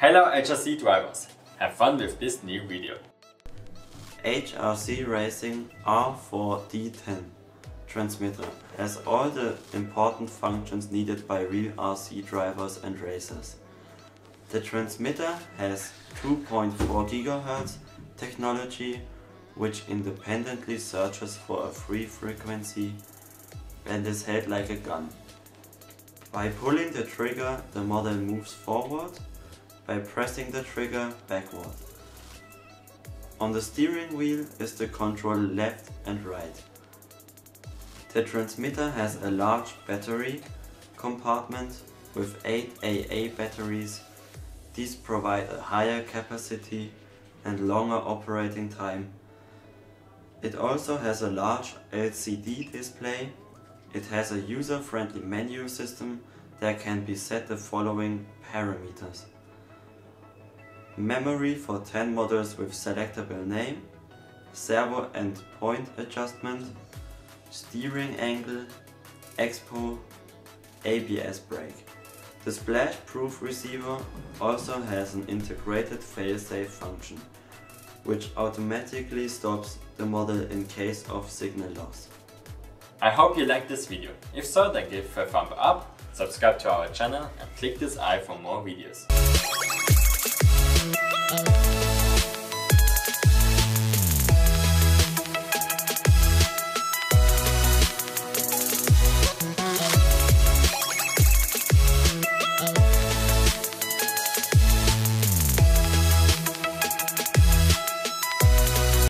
Hello HRC drivers, have fun with this new video. HRC Racing R4D10 transmitter has all the important functions needed by real RC drivers and racers. The transmitter has 2.4 GHz technology, which independently searches for a free frequency and is held like a gun. By pulling the trigger, the model moves forward, by pressing the trigger backward. On the steering wheel is the control left and right. The transmitter has a large battery compartment with 8 AA batteries. These provide a higher capacity and longer operating time. It also has a large LCD display. It has a user-friendly menu system that can be set the following parameters: memory for 10 models with selectable name, servo and point adjustment, steering angle, expo, ABS brake. The splash-proof receiver also has an integrated fail-safe function, which automatically stops the model in case of signal loss. I hope you liked this video. If so, then give a thumb up, subscribe to our channel and click this eye for more videos.